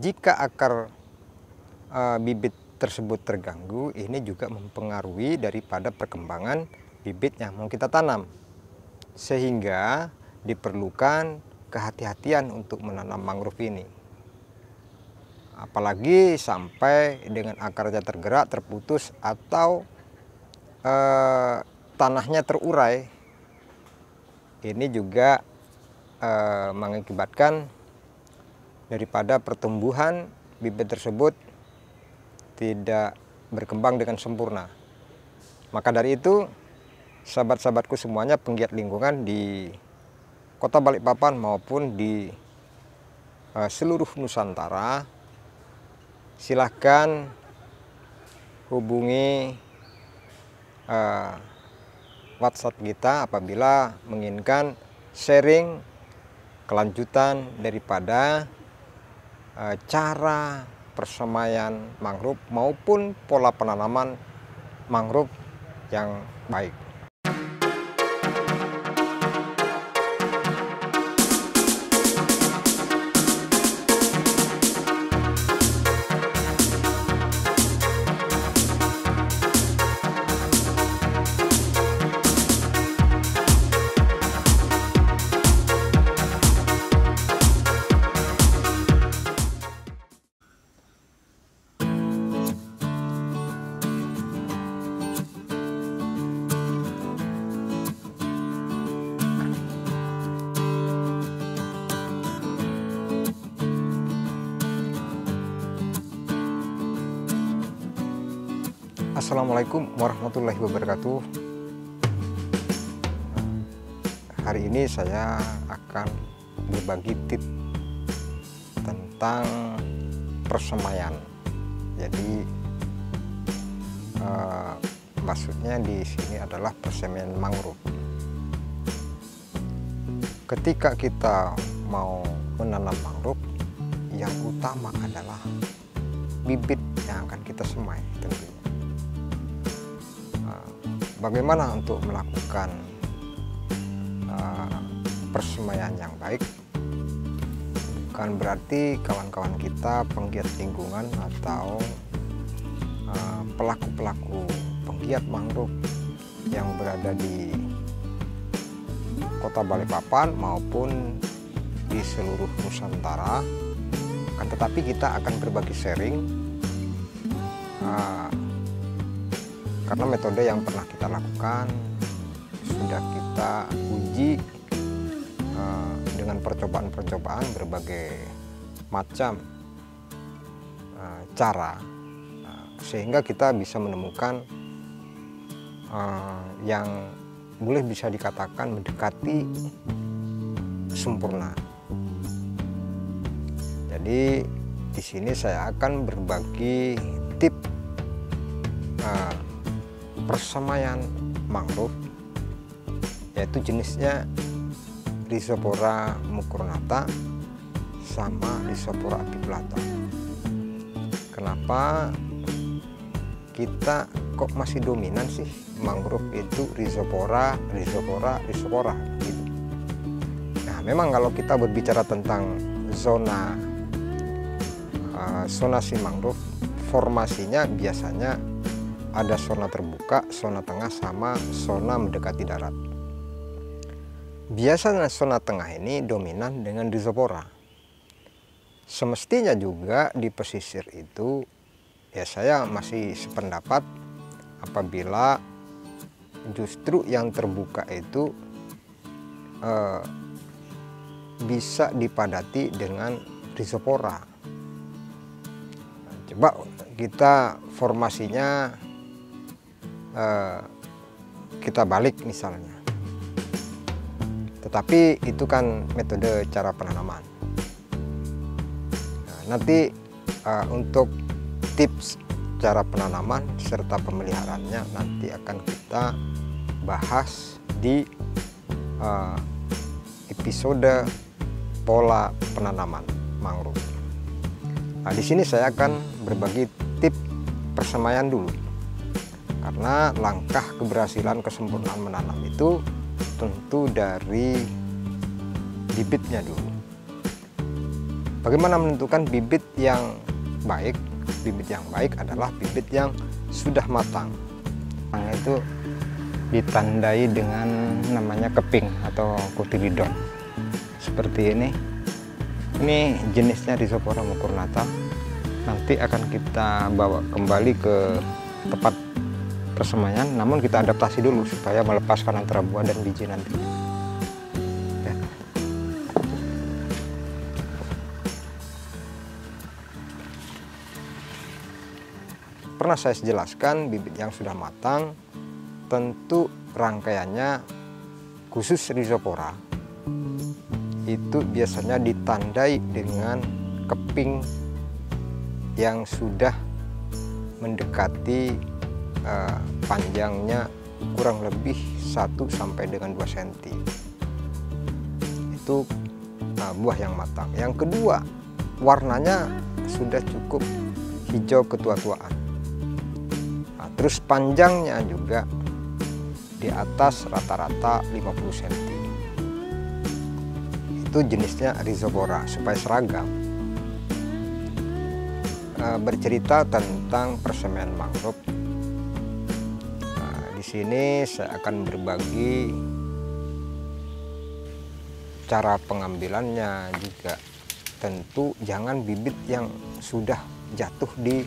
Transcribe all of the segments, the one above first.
jika akar bibit tersebut terganggu, ini juga mempengaruhi daripada perkembangan bibit yang mau kita tanam, sehingga diperlukan kehati-hatian untuk menanam mangrove ini. Apalagi sampai dengan akarnya tergerak, terputus, atau tanahnya terurai, ini juga mengakibatkan daripada pertumbuhan bibit tersebut tidak berkembang dengan sempurna. Maka dari itu, sahabat-sahabatku semuanya, penggiat lingkungan di Kota Balikpapan maupun di seluruh Nusantara, silahkan hubungi WhatsApp kita apabila menginginkan sharing kelanjutan daripada cara persemaian mangrove maupun pola penanaman mangrove yang baik. Assalamualaikum warahmatullahi wabarakatuh. Hari ini saya akan berbagi tips tentang persemaian. Jadi maksudnya di sini adalah persemaian mangrove. Ketika kita mau menanam mangrove, yang utama adalah bibit yang akan kita semai tentunya. Bagaimana untuk melakukan persemaian yang baik? Bukan berarti kawan-kawan kita penggiat lingkungan atau pelaku-pelaku penggiat mangrove yang berada di Kota Balikpapan maupun di seluruh Nusantara, akan tetapi kita akan berbagi sharing karena metode yang pernah kita lakukan sudah kita uji dengan percobaan-percobaan berbagai macam cara, sehingga kita bisa menemukan yang boleh bisa dikatakan mendekati sempurna. Jadi di sini saya akan berbagi tips persemaian mangrove, yaitu jenisnya Rhizopora mucronata sama Rhizopora apiculata. Kenapa kita kok masih dominan sih mangrove itu Rhizopora gitu. Nah, memang kalau kita berbicara tentang zona zonasi mangrove, formasinya biasanya ada zona terbuka, zona tengah, sama zona mendekati darat. Biasanya zona tengah ini dominan dengan Rhizopora. Semestinya juga di pesisir itu, ya saya masih sependapat apabila justru yang terbuka itu bisa dipadati dengan Rhizopora. Nah, coba kita formasinya kita balik misalnya, tetapi itu kan metode cara penanaman. Nah, nanti untuk tips cara penanaman serta pemeliharaannya nanti akan kita bahas di episode pola penanaman mangrove. Nah, di sini saya akan berbagi tips persemaian dulu. Karena langkah keberhasilan kesempurnaan menanam itu tentu dari bibitnya dulu. Bagaimana menentukan bibit yang baik? Bibit yang baik adalah bibit yang sudah matang. Nah, itu ditandai dengan namanya keping atau cotyledon. Seperti ini. Ini jenisnya Rhizopora mucronata. Nanti akan kita bawa kembali ke tempat persemaian, namun kita adaptasi dulu supaya melepaskan antara buah dan biji nanti. Ya. Pernah saya jelaskan bibit yang sudah matang tentu rangkaiannya khusus Rhizopora itu biasanya ditandai dengan keping yang sudah mendekati panjangnya kurang lebih 1 sampai dengan 2 cm. Itu buah yang matang. Yang kedua, warnanya sudah cukup hijau ketua-tuaan. Nah, terus panjangnya juga di atas rata-rata 50 cm. Itu jenisnya Rhizopora supaya seragam. Bercerita tentang persemaian mangrove. Nah, di sini saya akan berbagi cara pengambilannya juga. Tentu jangan bibit yang sudah jatuh di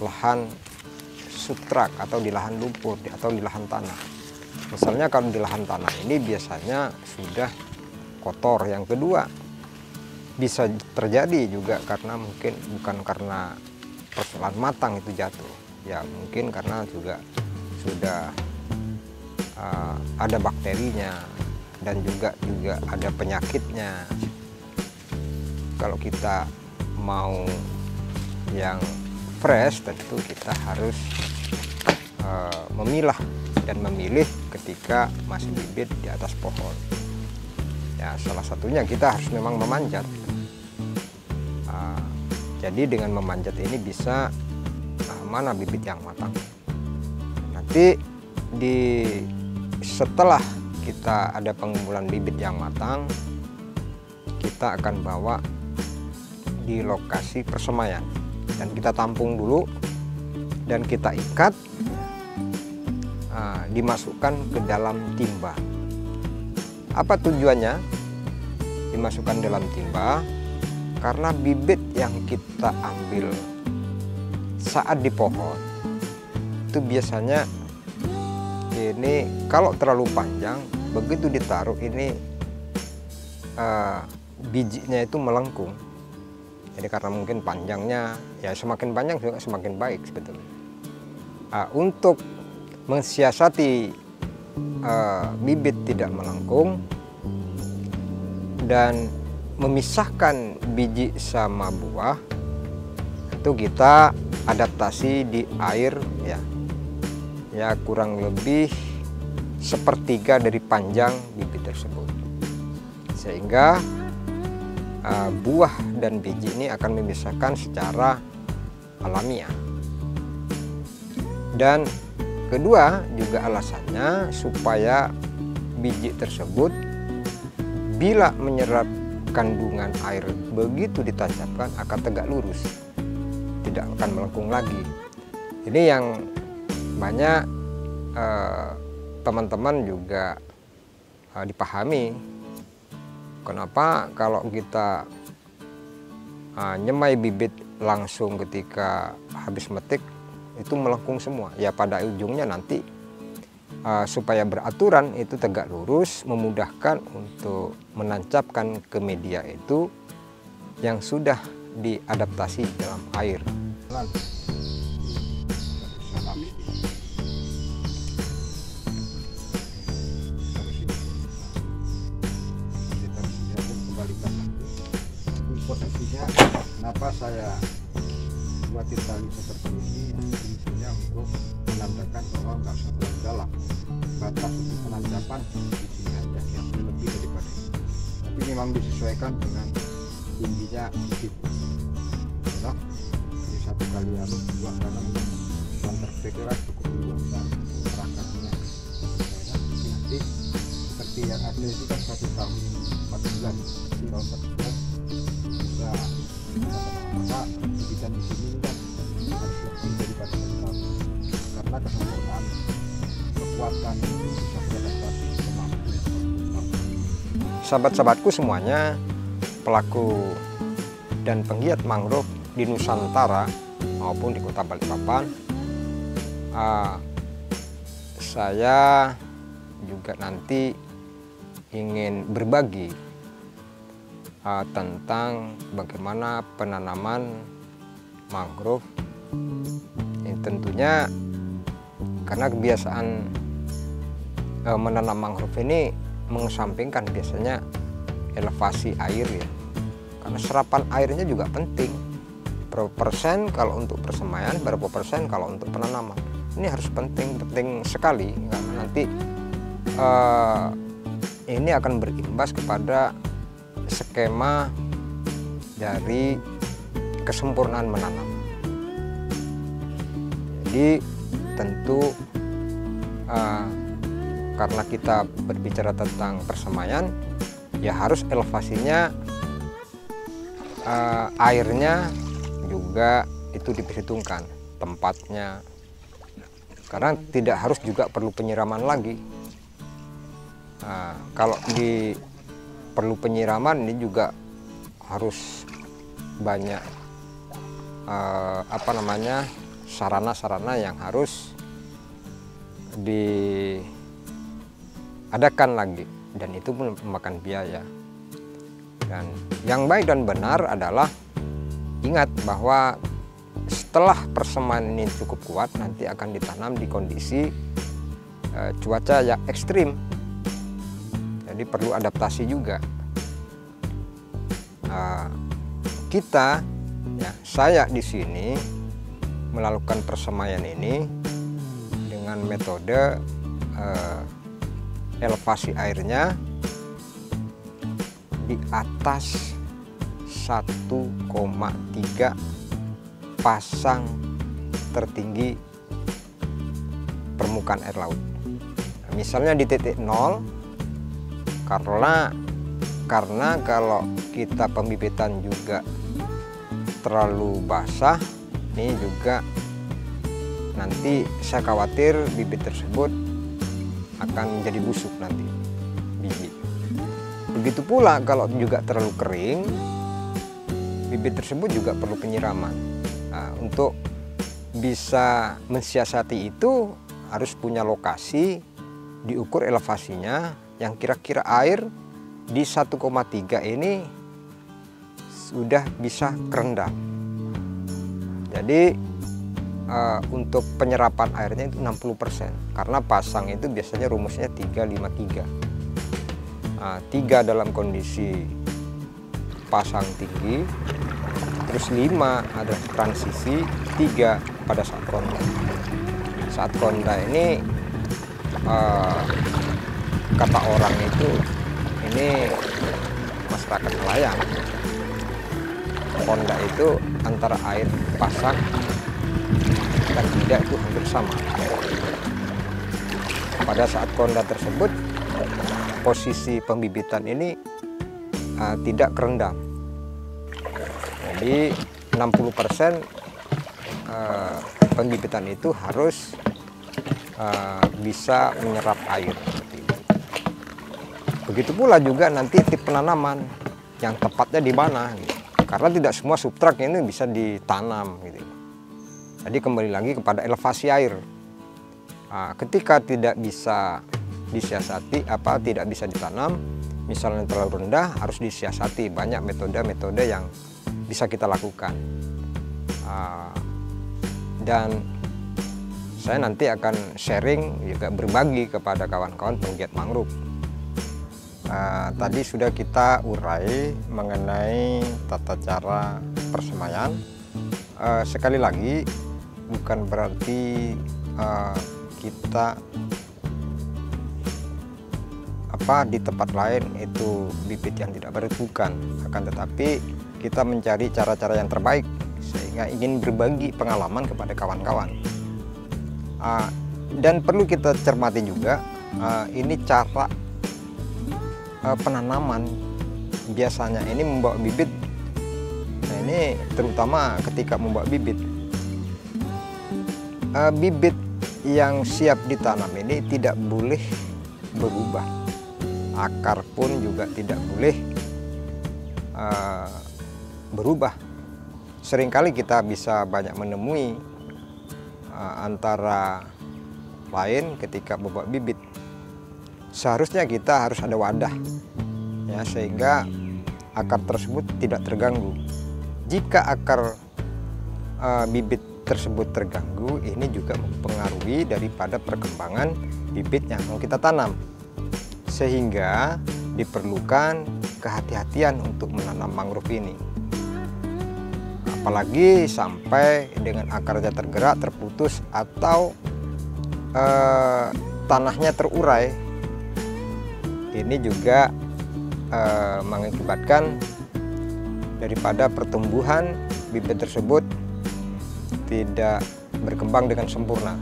lahan substrak atau di lahan lumpur atau di lahan tanah. Misalnya kalau di lahan tanah ini biasanya sudah kotor. Yang kedua, bisa terjadi juga karena mungkin bukan karena persoalan matang itu jatuh, ya mungkin karena juga sudah ada bakterinya dan juga ada penyakitnya. Kalau kita mau yang fresh, tentu kita harus memilah dan memilih ketika masih bibit di atas pohon. Ya, salah satunya kita harus memang memanjat. Jadi dengan memanjat ini bisa mana bibit yang matang. Nanti setelah kita ada pengumpulan bibit yang matang, kita akan bawa di lokasi persemaian dan kita tampung dulu dan kita ikat, dimasukkan ke dalam timba. Apa tujuannya dimasukkan dalam timba? Karena bibit yang kita ambil saat di pohon itu biasanya ini kalau terlalu panjang, begitu ditaruh ini bijinya itu melengkung. Jadi karena mungkin panjangnya, ya semakin panjang juga semakin baik sebetulnya. Untuk mensiasati bibit tidak melengkung dan memisahkan biji sama buah, itu kita adaptasi di air ya kurang lebih 1/3 dari panjang bibit tersebut, sehingga buah dan biji ini akan memisahkan secara alamiah. Dan kedua juga alasannya supaya biji tersebut bila menyerap kandungan air begitu ditancapkan akan tegak lurus, tidak akan melengkung lagi. Ini yang banyak teman-teman juga dipahami. Kenapa kalau kita nyemai bibit langsung ketika habis metik itu melengkung semua, ya pada ujungnya nanti supaya beraturan itu tegak lurus, memudahkan untuk menancapkan ke media itu yang sudah diadaptasi dalam air. Posisinya kenapa saya buat tali seperti ini, fungsinya untuk menandakan bahwa nggak usah terlalu dalam. Batas untuk penancapan di sini aja, yang lebih daripada ini. Tapi memang disesuaikan dengan tingginya bibit. Nah, jadi 1 kali harus 2 karena bantar kira cukup 2 dan perangkatnya. Nanti seperti yang ada itu kan 1 tahun 4 bulan, 1 tahun 4 bulan. Ya, kata bibitan di sini kan harus lebih daripada lengkap, karena kesempurnaan kekuatan itu bisa beradaptasi kemampuan. Sahabat-sahabatku semuanya, pelaku dan penggiat mangrove di Nusantara maupun di Kota Balikpapan, saya juga nanti ingin berbagi tentang bagaimana penanaman mangrove. Ini tentunya karena kebiasaan menanam mangrove ini mengesampingkan biasanya elevasi air ya, karena serapan airnya juga penting. Berapa persen kalau untuk persemaian, berapa persen kalau untuk penanaman. Ini harus penting sekali, karena nanti ini akan berimbas kepada skema dari kesempurnaan menanam. Jadi tentu karena kita berbicara tentang persemaian, ya harus elevasinya, airnya juga itu diperhitungkan, tempatnya, karena tidak harus juga perlu penyiraman lagi. Kalau perlu penyiraman ini juga harus banyak sarana-sarana yang harus diadakan lagi, dan itu pun memakan biaya. Dan yang baik dan benar adalah ingat bahwa setelah persemaian ini cukup kuat, nanti akan ditanam di kondisi cuaca yang ekstrim, jadi perlu adaptasi juga. Saya di sini melakukan persemaian ini dengan metode elevasi airnya di atas 1,3 pasang tertinggi permukaan air laut. Misalnya di titik 0, karena kalau kita pembibitan juga terlalu basah, ini juga nanti saya khawatir bibit tersebut akan menjadi busuk nanti bibit. Begitu pula kalau juga terlalu kering, bibit tersebut juga perlu penyiraman. Untuk bisa mensiasati itu harus punya lokasi, diukur elevasinya yang kira-kira air di 1,3 ini sudah bisa kerendam. Jadi untuk penyerapan airnya itu 60%, karena pasang itu biasanya rumusnya 3-5-3. 3 dalam kondisi pasang tinggi, terus 5 adalah transisi, 3 pada saat ronda. Saat ronda ini kata orang itu, ini masyarakat nelayan, ronda itu antara air pasang dan tidak itu hampir sama. Pada saat ronda tersebut, posisi pembibitan ini tidak kerendam. Jadi 60% pembibitan itu harus bisa menyerap air. Begitu pula juga nanti tip penanaman yang tepatnya di mana, gitu. Karena tidak semua substrat ini bisa ditanam, gitu. Jadi kembali lagi kepada elevasi air. Ketika tidak bisa disiasati, tidak bisa ditanam, misalnya terlalu rendah, harus disiasati. Banyak metode-metode yang bisa kita lakukan. Dan saya nanti akan sharing juga, berbagi kepada kawan-kawan penggiat mangrove. Tadi sudah kita urai mengenai tata cara persemaian. Sekali lagi, bukan berarti kita di tempat lain itu bibit yang tidak baik, bukan. Akan tetapi kita mencari cara-cara yang terbaik, sehingga ingin berbagi pengalaman kepada kawan-kawan. Dan perlu kita cermati juga, ini cara penanaman biasanya ini membawa bibit ini terutama ketika membawa bibit. Bibit yang siap ditanam ini tidak boleh berubah. Akar pun juga tidak boleh berubah. Seringkali kita bisa banyak menemui antara lain ketika membawa bibit. Seharusnya kita harus ada wadah, ya, sehingga akar tersebut tidak terganggu. Jika akar bibit tersebut terganggu, ini juga mempengaruhi daripada perkembangan bibit yang mau kita tanam, sehingga diperlukan kehati-hatian untuk menanam mangrove ini. Apalagi sampai dengan akarnya tergerak, terputus, atau tanahnya terurai, ini juga mengakibatkan daripada pertumbuhan bibit tersebut tidak berkembang dengan sempurna.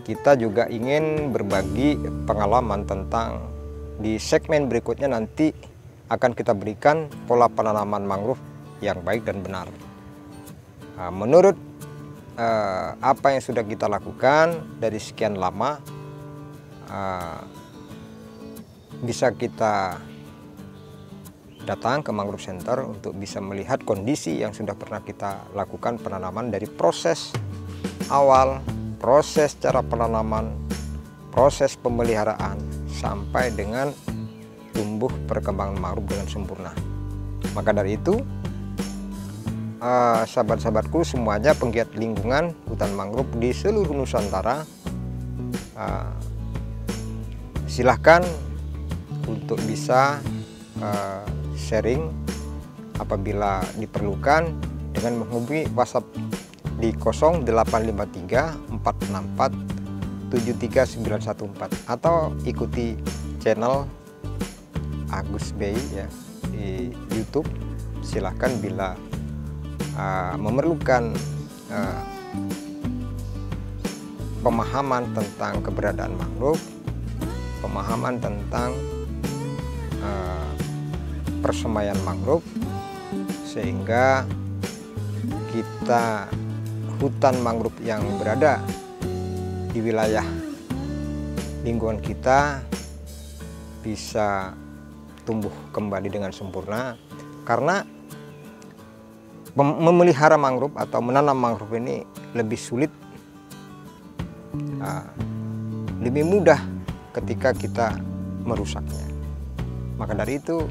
Kita juga ingin berbagi pengalaman tentang di segmen berikutnya, nanti akan kita berikan pola penanaman mangrove yang baik dan benar. Menurut apa yang sudah kita lakukan dari sekian lama, bisa kita datang ke Mangrove Center untuk bisa melihat kondisi yang sudah pernah kita lakukan penanaman, dari proses awal, proses cara penanaman, proses pemeliharaan, sampai dengan tumbuh perkembangan mangrove dengan sempurna. Maka dari itu, sahabat-sahabatku semuanya penggiat lingkungan hutan mangrove di seluruh Nusantara, silahkan untuk bisa sharing apabila diperlukan dengan menghubungi WhatsApp di 0853 464 73914 atau ikuti channel Agus Bey ya di YouTube. Silahkan bila memerlukan pemahaman tentang keberadaan mangrove, pemahaman tentang persemaian mangrove, sehingga kita hutan mangrove yang berada di wilayah lingkungan kita bisa tumbuh kembali dengan sempurna. Karena memelihara mangrove atau menanam mangrove ini lebih sulit, lebih mudah ketika kita merusaknya. Maka dari itu,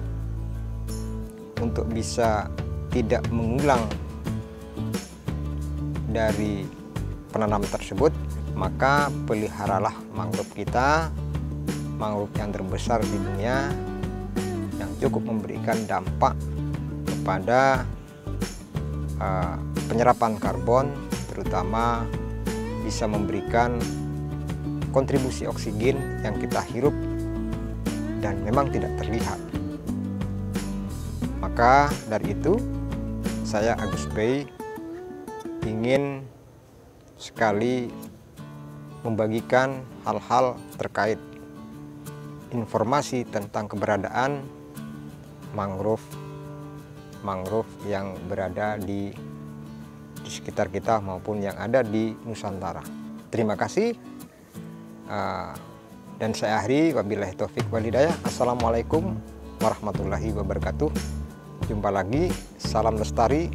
untuk bisa tidak mengulang dari penanaman tersebut, maka peliharalah mangrove kita, mangrove yang terbesar di dunia, yang cukup memberikan dampak kepada penyerapan karbon, terutama bisa memberikan kontribusi oksigen yang kita hirup dan memang tidak terlihat. Maka dari itu, saya Agus Bey ingin sekali membagikan hal-hal terkait informasi tentang keberadaan mangrove yang berada di sekitar kita maupun yang ada di Nusantara. Terima kasih, dan saya akhiri, wabillahi taufik wal hidayah. Assalamualaikum warahmatullahi wabarakatuh. Jumpa lagi, salam lestari.